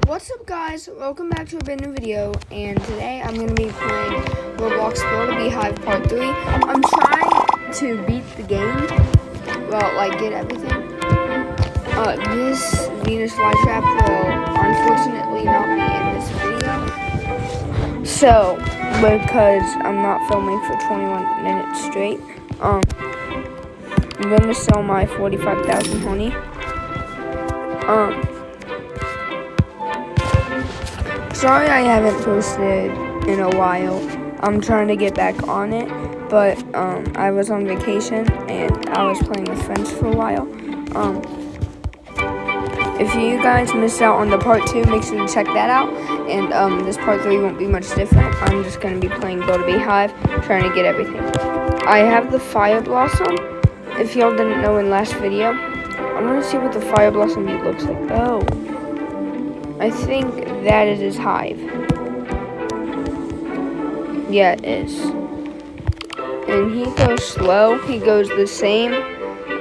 What's up, guys? Welcome back to a brand new video, and today I'm going to be playing Roblox Build a Beehive Part 3. I'm trying to beat the game, well, like, get everything. This Venus flytrap will unfortunately not be in this video. So, because I'm not filming for 21 minutes straight, I'm going to sell my 45,000 honey. Sorry I haven't posted in a while. I'm trying to get back on it, but I was on vacation and I was playing with friends for a while. If you guys missed out on the part 2, make sure to check that out. And this part 3 won't be much different. I'm just going to be playing Build a Beehive, trying to get everything. I have the Fire Blossom. If y'all didn't know in last video, I want to see what the Fire Blossom meat looks like. Oh, I think that is his hive. Yeah, it is. And he goes slow. He goes the same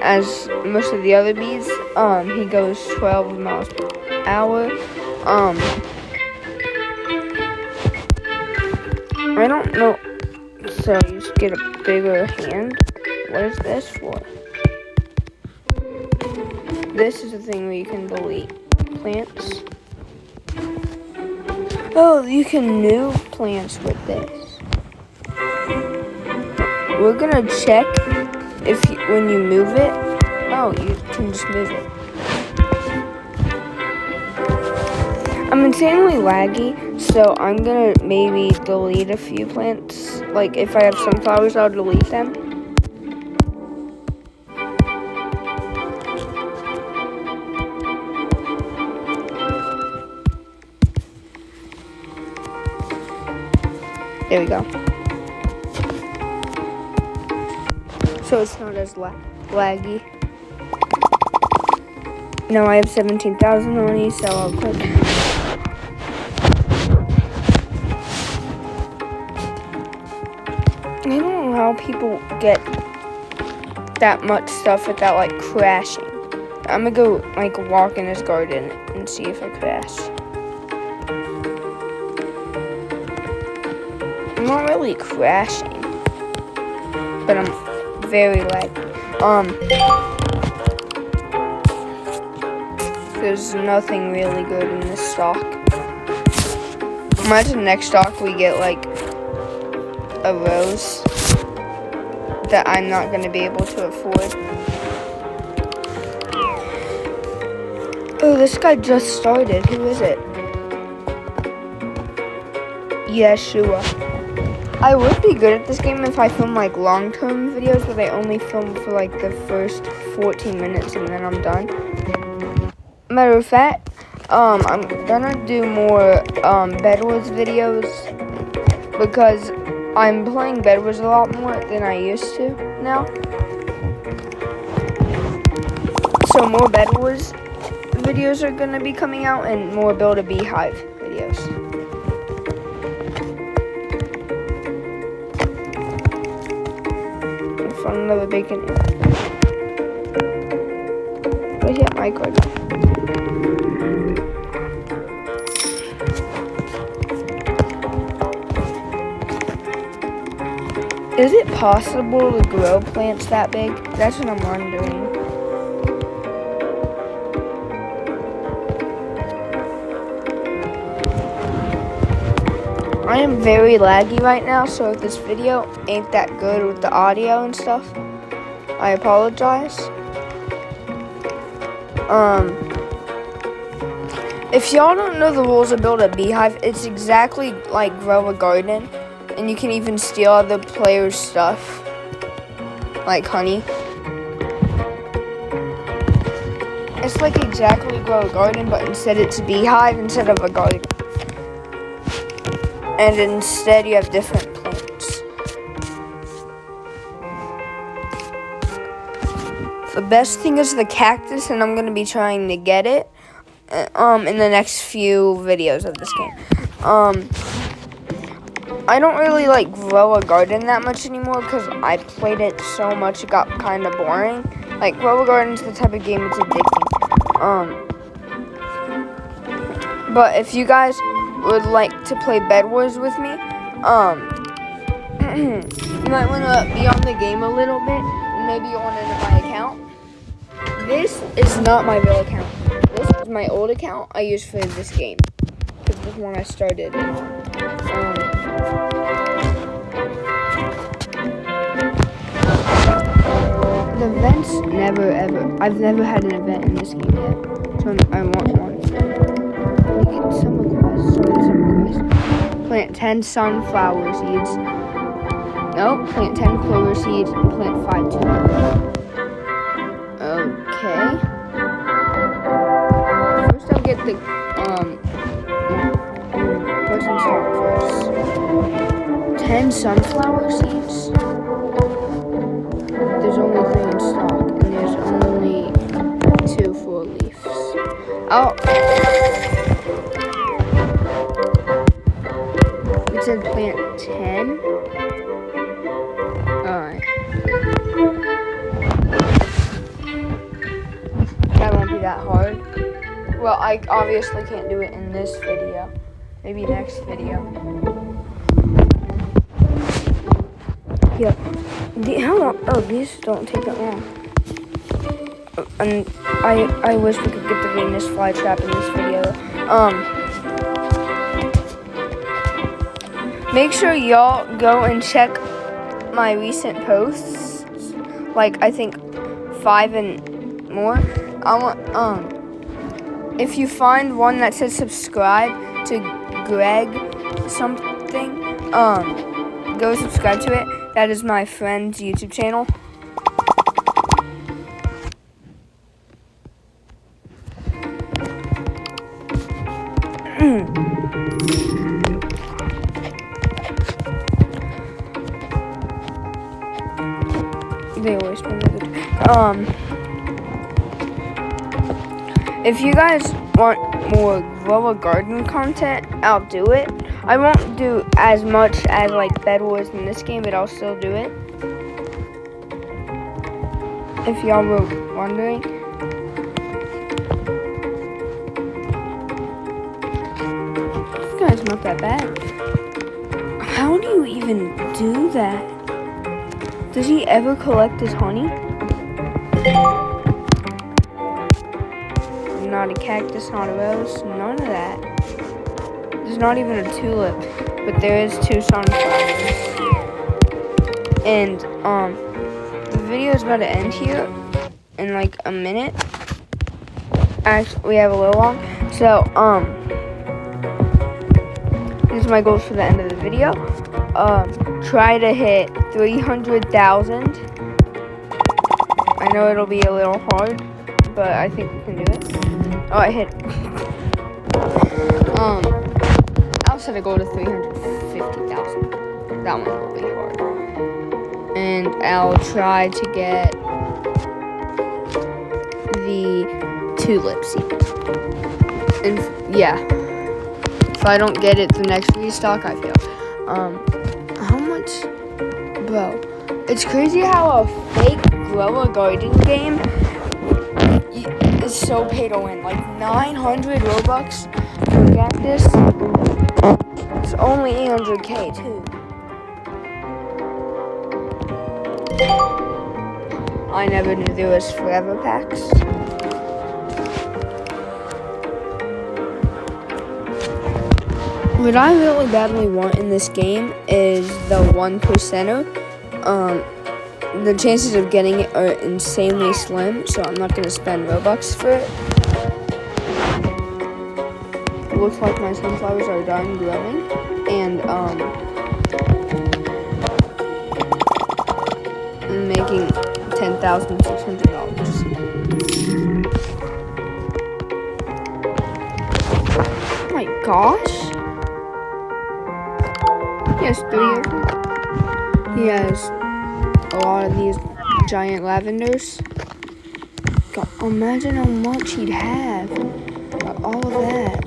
as most of the other bees. He goes 12 miles per hour. I don't know. So you just get a bigger hand. What is this for? This is the thing where you can delete plants. Oh, you can move plants with this. We're gonna check if when you move it. Oh, you can just move it. I'm insanely laggy, so I'm gonna maybe delete a few plants. Like if I have sunflowers, I'll delete them. There we go. So it's not as laggy. Now I have 17,000 honey, so I'll click. I don't know how people get that much stuff without like crashing. I'm gonna go like walk in his garden and see if I crash. I'm not really crashing, but I'm very laggy. There's nothing really good in this stock. Imagine next stock we get like a rose that I'm not going to be able to afford. Oh, this guy just started. Who is it? Yeshua. I would be good at this game if I film like long-term videos, but I only film for like the first 14 minutes and then I'm done. Matter of fact, I'm gonna do more Bedwars videos because I'm playing Bedwars a lot more than I used to now. So more Bedwars videos are gonna be coming out and more Build a Beehive videos. Another bacon. Where's that my card? Is it possible to grow plants that big? That's what I'm wondering. I am very laggy right now, so if this video ain't that good with the audio and stuff, I apologize. If y'all don't know the rules of Build a Beehive, it's exactly like grow a garden, and you can even steal other players' stuff, like honey. It's like exactly grow a garden, but instead it's a beehive instead of a garden. And instead you have different plants. The best thing is the cactus, and I'm going to be trying to get it in the next few videos of this game. I don't really like grow a garden that much anymore because I played it so much it got kind of boring. Like grow a garden is the type of game it's addicting. But if you guys would like to play Bed Wars with me, you might want to be on the game a little bit, and maybe on my account. This is not my real account. This is my old account I used for this game. This was when I started. The events never ever. I've never had an event in this game yet, so I want one. Let me get some requests. Plant 10 sunflower seeds. No, plant 10 clover seeds and plant 5 tulips. Okay. First I'll get the what's in stock first? 10 sunflower seeds. There's only 3 in stock, and there's only 2 4 leaves. Oh. It said plant 10. Alright. That won't be that hard. Well, I obviously can't do it in this video. Maybe next video. Yeah. How long? Oh, these don't take that long. And I wish we could get the Venus flytrap in this video. Make sure y'all go and check my recent posts. Like, I think 5 and more. I want if you find one that says subscribe to Greg something, go subscribe to it. That is my friend's YouTube channel. They always been good. If you guys want more Grow a Garden content, I'll do it. I won't do as much as like Bed Wars in this game, but I'll still do it. If y'all were wondering. This guy's not that bad. How do you even do that? Does he ever collect his honey? Not a cactus, not a rose, none of that. There's not even a tulip, but there is 2 sunflowers. And the video is about to end here in like a minute. Actually, we have a little long. So these are my goals for the end of the video. Try to hit 300,000. I know it'll be a little hard, but I think we can do it. Oh, I hit. I'll set a goal to 350,000. That one will be hard. And I'll try to get the tulip seed. And yeah, if I don't get it the next restock, I fail. How much, bro? It's crazy how a fake Grow a Garden game is so pay to win. Like 900 Robux for a cactus. It's only 800k too. I never knew there was forever packs. What I really badly want in this game is the 1%er. The chances of getting it are insanely slim, so I'm not going to spend Robux for it. It looks like my sunflowers are done growing, and I'm making $10,600. Oh my gosh! He has 3 of them. He has a lot of these giant lavenders. God, imagine how much he'd have. All of that.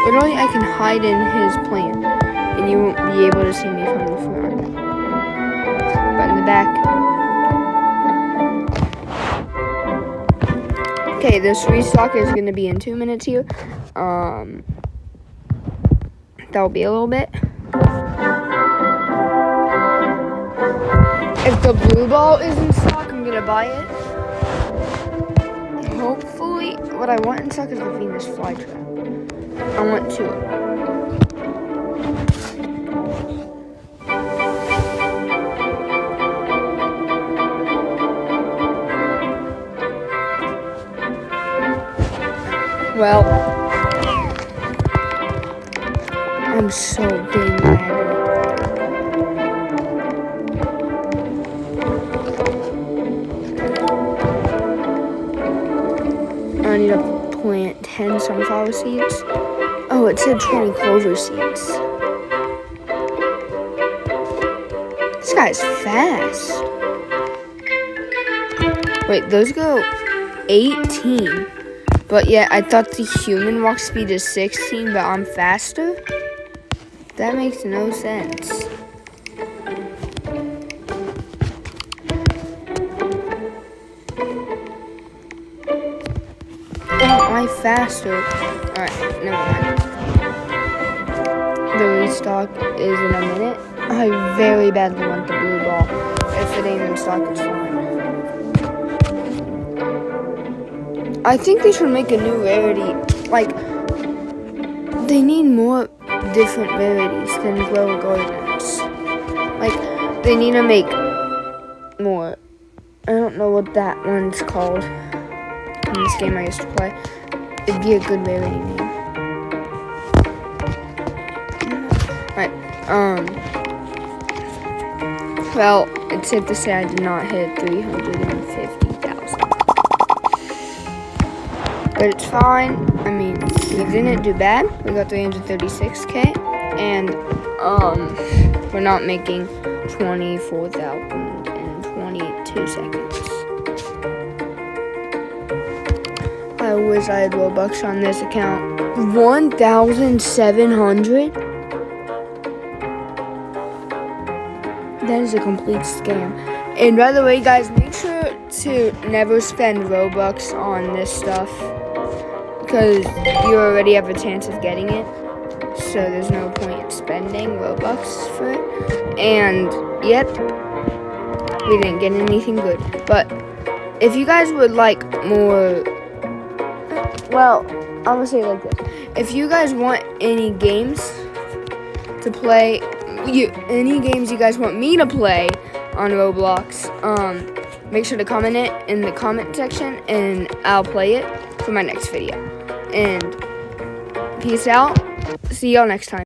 Literally, I can hide in his plant, and you won't be be able to see me from the front. But in the back. Okay, this restock is going to be in 2 minutes here. That'll be a little bit. If the blue ball is in stock, I'm going to buy it. Hopefully, what I want in stock is the Venus flytrap. I want two. Well, I'm so dang mad. I need to plant 10 sunflower seeds. Oh, it said 20 clover seeds. This guy's fast. Wait, those go 18. But yeah, I thought the human walk speed is 16, but I'm faster? That makes no sense. Am I faster? Alright, never mind. The restock is in a minute. I very badly want the blue ball. If it ain't in stock, it's fine. I think they should make a new rarity. Like, they need more different rarities than grow gardens. Like, they need to make more. I don't know what that one's called. In this game I used to play. It'd be a good rarity name. Right. Well, it's safe to say I did not hit 350,000. But it's fine. I mean, we didn't do bad. We got 336K. And, we're not making 24,022 seconds. I wish I had Robux on this account. 1,700? That is a complete scam. And by the way, guys, make sure to never spend Robux on this stuff, because you already have a chance of getting it. So there's no point in spending Robux for it. And, yep, we didn't get anything good. But if you guys would like more... Well, I'm gonna say it like this. If you guys want any games to play, any games you guys want me to play on Roblox, make sure to comment it in the comment section, and I'll play it for my next video. And peace out. See y'all next time.